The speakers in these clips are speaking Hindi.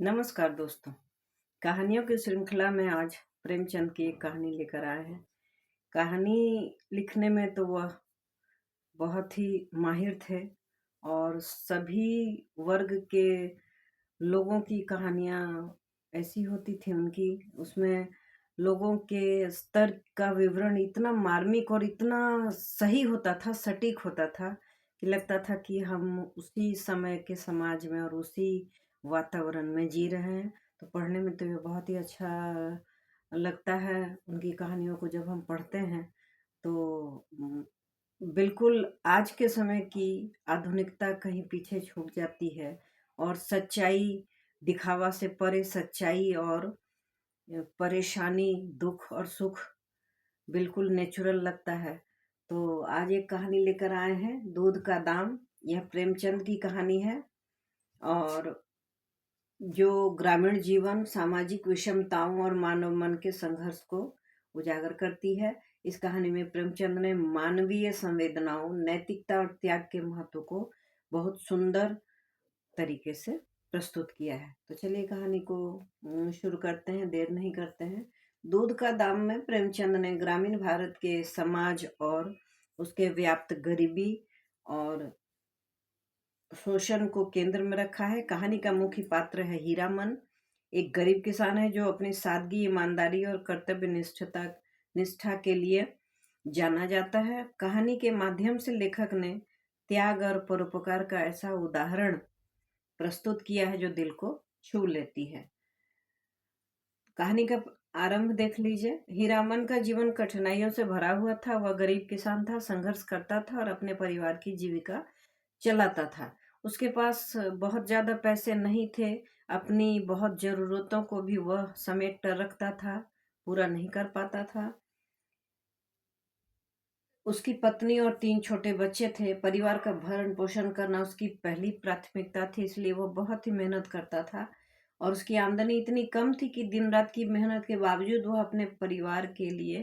नमस्कार दोस्तों। कहानियों की श्रृंखला में आज प्रेमचंद की एक कहानी लेकर आए हैं। कहानी लिखने में तो वह बहुत ही माहिर थे और सभी वर्ग के लोगों की कहानियाँ ऐसी होती थी उनकी। उसमें लोगों के स्तर का विवरण इतना मार्मिक और इतना सही होता था, सटीक होता था कि लगता था कि हम उसी समय के समाज में और उसी वातावरण में जी रहे हैं। तो पढ़ने में तो ये बहुत ही अच्छा लगता है। उनकी कहानियों को जब हम पढ़ते हैं तो बिल्कुल आज के समय की आधुनिकता कहीं पीछे छूट जाती है और सच्चाई, दिखावा से परे सच्चाई और परेशानी, दुख और सुख बिल्कुल नेचुरल लगता है। तो आज एक कहानी लेकर आए हैं, दूध का दाम। यह प्रेमचंद की कहानी है और जो ग्रामीण जीवन, सामाजिक विषमताओं और मानव मन के संघर्ष को उजागर करती है। इस कहानी में प्रेमचंद ने मानवीय संवेदनाओं, नैतिकता और त्याग के महत्व को बहुत सुंदर तरीके से प्रस्तुत किया है। तो चलिए कहानी को शुरू करते हैं, देर नहीं करते हैं। दूध का दाम में प्रेमचंद ने ग्रामीण भारत के समाज और उसके व्याप्त गरीबी और शोषण को केंद्र में रखा है। कहानी का मुख्य पात्र है हीरामन, एक गरीब किसान है जो अपनी सादगी, ईमानदारी और कर्तव्य निष्ठा के लिए जाना जाता है। कहानी के माध्यम से लेखक ने त्याग और परोपकार का ऐसा उदाहरण प्रस्तुत किया है जो दिल को छू लेती है। कहानी का आरंभ देख लीजिए। हीरामन का जीवन कठिनाइयों से भरा हुआ था। वह गरीब किसान था, संघर्ष करता था और अपने परिवार की जीविका चलाता था। उसके पास बहुत ज़्यादा पैसे नहीं थे। अपनी बहुत ज़रूरतों को भी वह समेट कर रखता था, पूरा नहीं कर पाता था। उसकी पत्नी और 3 छोटे बच्चे थे। परिवार का भरण पोषण करना उसकी पहली प्राथमिकता थी, इसलिए वो बहुत ही मेहनत करता था और उसकी आमदनी इतनी कम थी कि दिन रात की मेहनत के बावजूद वह अपने परिवार के लिए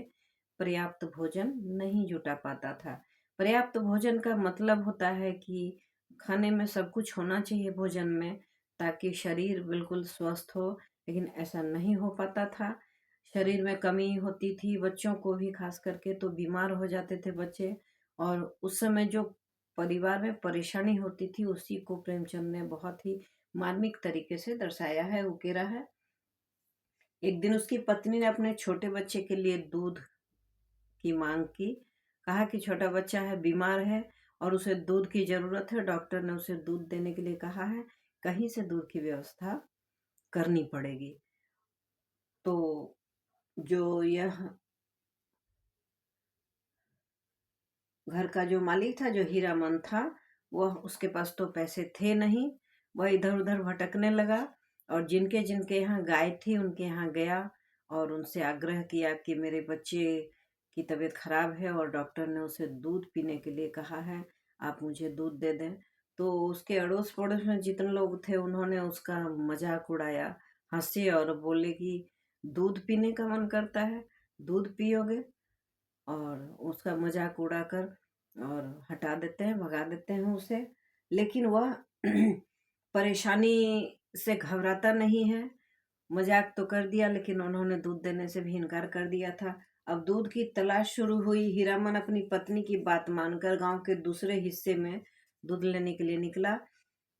पर्याप्त भोजन नहीं जुटा पाता था। पर्याप्त भोजन का मतलब होता है कि खाने में सब कुछ होना चाहिए भोजन में, ताकि शरीर बिल्कुल स्वस्थ हो, लेकिन ऐसा नहीं हो पाता था। शरीर में कमी होती थी, बच्चों को भी खास करके तो बीमार हो जाते थे बच्चे। और उस समय जो परिवार में परेशानी होती थी उसी को प्रेमचंद ने बहुत ही मार्मिक तरीके से दर्शाया है, उकेरा है। एक दिन उसकी पत्नी ने अपने छोटे बच्चे के लिए दूध की मांग की। कहा कि छोटा बच्चा है, बीमार है और उसे दूध की जरूरत है। डॉक्टर ने उसे दूध देने के लिए कहा है, कहीं से दूध की व्यवस्था करनी पड़ेगी। तो जो यह घर का जो मालिक था, जो हीरामन था, वह उसके पास तो पैसे थे नहीं। वह इधर उधर भटकने लगा और जिनके जिनके यहाँ गाय थी उनके यहाँ गया और उनसे आग्रह किया कि मेरे बच्चे की तबीयत खराब है और डॉक्टर ने उसे दूध पीने के लिए कहा है, आप मुझे दूध दे दें। तो उसके अड़ोस पड़ोस में जितने लोग थे उन्होंने उसका मजाक उड़ाया, हंसे और बोले कि दूध पीने का मन करता है, दूध पियोगे? और उसका मजाक उड़ाकर और हटा देते हैं, भगा देते हैं उसे। लेकिन वह परेशानी से घबराता नहीं है। मजाक तो कर दिया लेकिन उन्होंने दूध देने से भी इनकार कर दिया था। अब दूध की तलाश शुरू हुई। हीरामन अपनी पत्नी की बात मानकर गांव के दूसरे हिस्से में दूध लेने के लिए निकला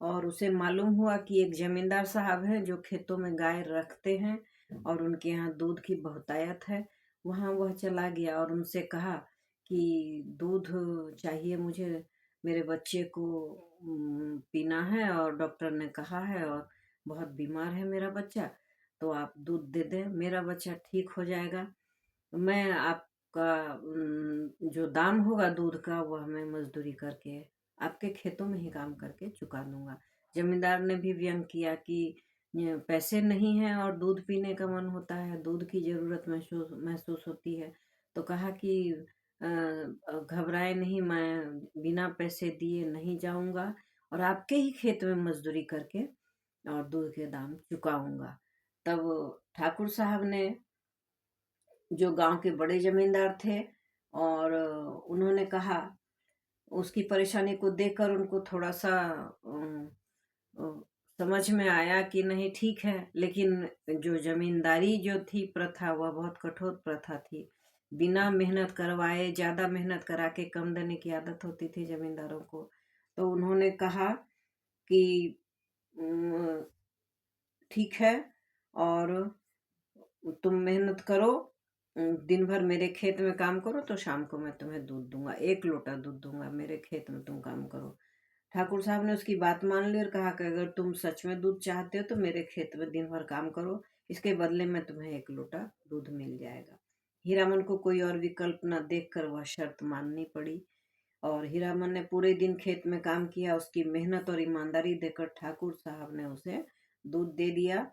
और उसे मालूम हुआ कि एक जमींदार साहब हैं जो खेतों में गाय रखते हैं और उनके यहाँ दूध की बहुतायत है। वहाँ वह चला गया और उनसे कहा कि दूध चाहिए मुझे, मेरे बच्चे को पीना है और डॉक्टर ने कहा है और बहुत बीमार है मेरा बच्चा, तो आप दूध दे दें, मेरा बच्चा ठीक हो जाएगा। मैं आपका जो दाम होगा दूध का वह मैं मजदूरी करके आपके खेतों में ही काम करके चुका दूंगा। जमींदार ने भी व्यंग किया कि ये पैसे नहीं हैं और दूध पीने का मन होता है, दूध की जरूरत महसूस होती है। तो कहा कि घबराए नहीं, मैं बिना पैसे दिए नहीं जाऊंगा और आपके ही खेत में मजदूरी करके और दूध के दाम चुकाऊंगा। तब ठाकुर साहब ने, जो गांव के बड़े जमींदार थे, और उन्होंने कहा, उसकी परेशानी को देखकर उनको थोड़ा सा समझ में आया कि नहीं ठीक है, लेकिन जो जमींदारी जो थी प्रथा, वह बहुत कठोर प्रथा थी। बिना मेहनत करवाए ज़्यादा मेहनत करा के कम देने की आदत होती थी जमींदारों को। तो उन्होंने कहा कि "उम, ठीक है, और तुम मेहनत करो, दिन भर मेरे खेत में काम करो, तो शाम को मैं तुम्हें दूध दूंगा, 1 लोटा दूध दूंगा, मेरे खेत में तुम काम करो।" ठाकुर साहब ने उसकी बात मान ली और कहा कि अगर तुम सच में दूध चाहते हो तो मेरे खेत में दिन भर काम करो, इसके बदले में तुम्हें 1 लोटा दूध मिल जाएगा। हीरामन को कोई और विकल्प न देखकर वह शर्त माननी पड़ी, और हीरामन ने पूरे दिन खेत में काम किया। उसकी मेहनत और ईमानदारी देखकर ठाकुर साहब ने उसे दूध दे दिया।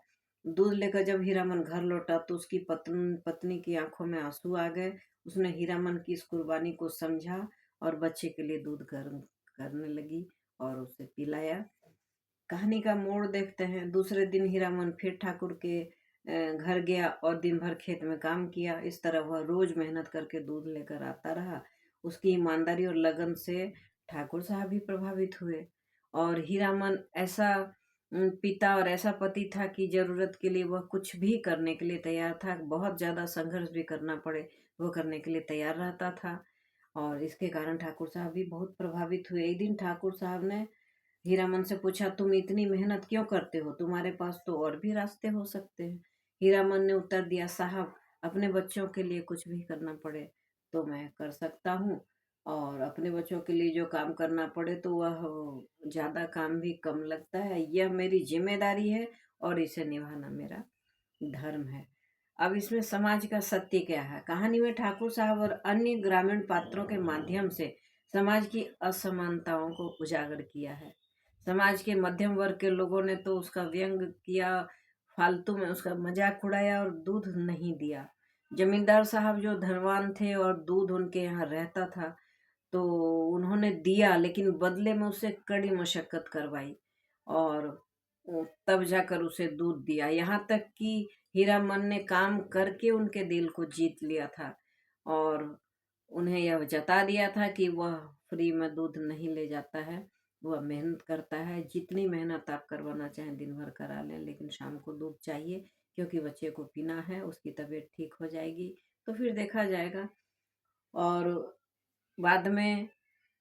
दूध लेकर जब हीरामन घर लौटा तो उसकी पत्नी की आंखों में आंसू आ गए। उसने हीरामन की इस कुर्बानी को समझा और बच्चे के लिए दूध गर्म करने लगी और उसे पिलाया। कहानी का मोड़ देखते हैं। दूसरे दिन हीरामन फिर ठाकुर के घर गया और दिन भर खेत में काम किया। इस तरह वह रोज मेहनत करके दूध लेकर आता रहा। उसकी ईमानदारी और लगन से ठाकुर साहब भी प्रभावित हुए, और हीरामन ऐसा पिता और ऐसा पति था कि जरूरत के लिए वह कुछ भी करने के लिए तैयार था। बहुत ज्यादा संघर्ष भी करना पड़े, वो करने के लिए तैयार रहता था। और इसके कारण ठाकुर साहब भी बहुत प्रभावित हुए। एक दिन ठाकुर साहब ने हीरामन से पूछा, तुम इतनी मेहनत क्यों करते हो, तुम्हारे पास तो और भी रास्ते हो सकते हैं। हीरामन ने उत्तर दिया, साहब, अपने बच्चों के लिए कुछ भी करना पड़े तो मैं कर सकता हूँ, और अपने बच्चों के लिए जो काम करना पड़े तो वह ज्यादा काम भी कम लगता है। यह मेरी जिम्मेदारी है और इसे निभाना मेरा धर्म है। अब इसमें समाज का सत्य क्या है? कहानी में ठाकुर साहब और अन्य ग्रामीण पात्रों के माध्यम से समाज की असमानताओं को उजागर किया है। समाज के मध्यम वर्ग के लोगों ने तो उसका व्यंग किया, फालतू में उसका मजाक उड़ाया और दूध नहीं दिया। जमींदार साहब जो धनवान थे और दूध उनके यहाँ रहता था, तो उन्होंने दिया, लेकिन बदले में उससे कड़ी मशक्कत करवाई, और तब जाकर उसे दूध दिया। यहाँ तक कि हीरामन ने काम करके उनके दिल को जीत लिया था, और उन्हें यह जता दिया था कि वह फ्री में दूध नहीं ले जाता है, वह मेहनत करता है। जितनी मेहनत आप करवाना चाहें दिन भर करा लें, लेकिन शाम को दूध चाहिए, क्योंकि बच्चे को पीना है, उसकी तबीयत ठीक हो जाएगी तो फिर देखा जाएगा। और बाद में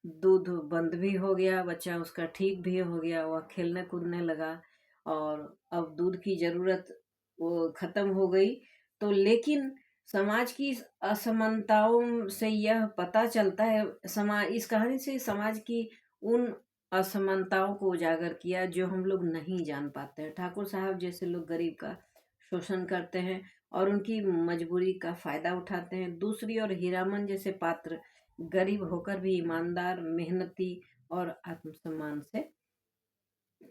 दूध बंद भी हो गया, बच्चा उसका ठीक भी हो गया, वह खेलने कूदने लगा, और अब दूध की जरूरत वो खत्म हो गई। तो लेकिन समाज की इस असमानताओं से यह पता चलता है, समाज, इस कहानी से समाज की उन असमानताओं को उजागर किया जो हम लोग नहीं जान पाते हैं। ठाकुर साहब जैसे लोग गरीब का शोषण करते हैं और उनकी मजबूरी का फायदा उठाते हैं। दूसरी ओर हीरामन जैसे पात्र गरीब होकर भी ईमानदार, मेहनती और आत्मसम्मान से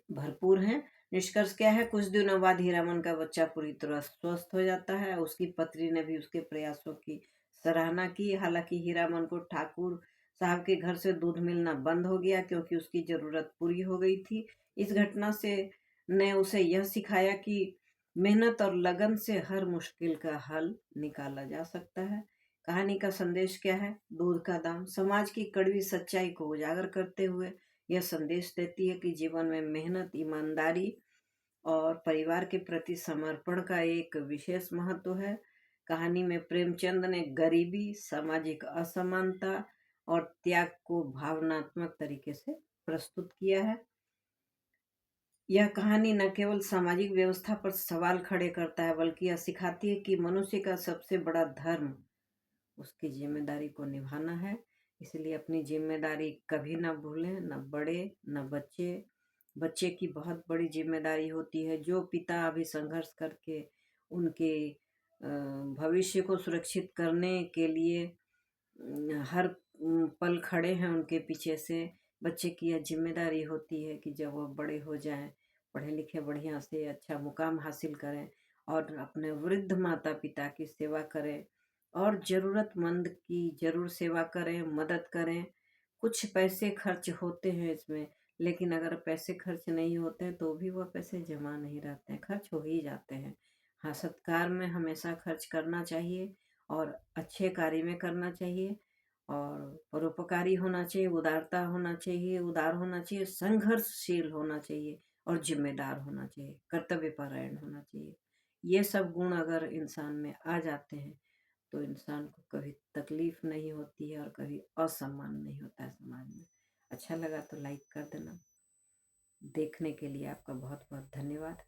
भरपूर हैं। निष्कर्ष क्या है? कुछ दिनों बाद हीरामन का बच्चा पूरी तरह स्वस्थ हो जाता है। उसकी पत्नी ने भी उसके प्रयासों की सराहना की। हालांकि हीरामन को ठाकुर साहब के घर से दूध मिलना बंद हो गया, क्योंकि उसकी जरूरत पूरी हो गई थी। इस घटना से ने उसे यह सिखाया कि मेहनत और लगन से हर मुश्किल का हल निकाला जा सकता है। कहानी का संदेश क्या है? दूध का दाम समाज की कड़वी सच्चाई को उजागर करते हुए यह संदेश देती है कि जीवन में मेहनत, ईमानदारी और परिवार के प्रति समर्पण का एक विशेष महत्व है। कहानी में प्रेमचंद ने गरीबी, सामाजिक असमानता और त्याग को भावनात्मक तरीके से प्रस्तुत किया है। यह कहानी न केवल सामाजिक व्यवस्था पर सवाल खड़े करता है, बल्कि यह सिखाती है कि मनुष्य का सबसे बड़ा धर्म उसकी जिम्मेदारी को निभाना है। इसलिए अपनी जिम्मेदारी कभी ना भूलें, न बड़े न बच्चे। बच्चे की बहुत बड़ी जिम्मेदारी होती है। जो पिता अभी संघर्ष करके उनके भविष्य को सुरक्षित करने के लिए हर पल खड़े हैं उनके पीछे से, बच्चे की यह जिम्मेदारी होती है कि जब वह बड़े हो जाएं, पढ़े लिखे बढ़िया से अच्छा मुकाम हासिल करें और अपने वृद्ध माता पिता की सेवा करें, और ज़रूरतमंद की ज़रूर सेवा करें, मदद करें। कुछ पैसे खर्च होते हैं इसमें, लेकिन अगर पैसे खर्च नहीं होते हैं तो भी वह पैसे जमा नहीं रहते हैं, खर्च हो ही जाते हैं। हाँ, सत्कार में हमेशा खर्च करना चाहिए, और अच्छे कार्य में करना चाहिए, और परोपकारी होना चाहिए, उदारता होना चाहिए, उदार होना चाहिए, संघर्षशील होना चाहिए, और जिम्मेदार होना चाहिए, कर्तव्यपरायण होना चाहिए। ये सब गुण अगर इंसान में आ जाते हैं तो इंसान को कभी तकलीफ नहीं होती है और कभी असम्मान नहीं होता है समाज में। अच्छा लगा तो लाइक कर देना। देखने के लिए आपका बहुत बहुत धन्यवाद।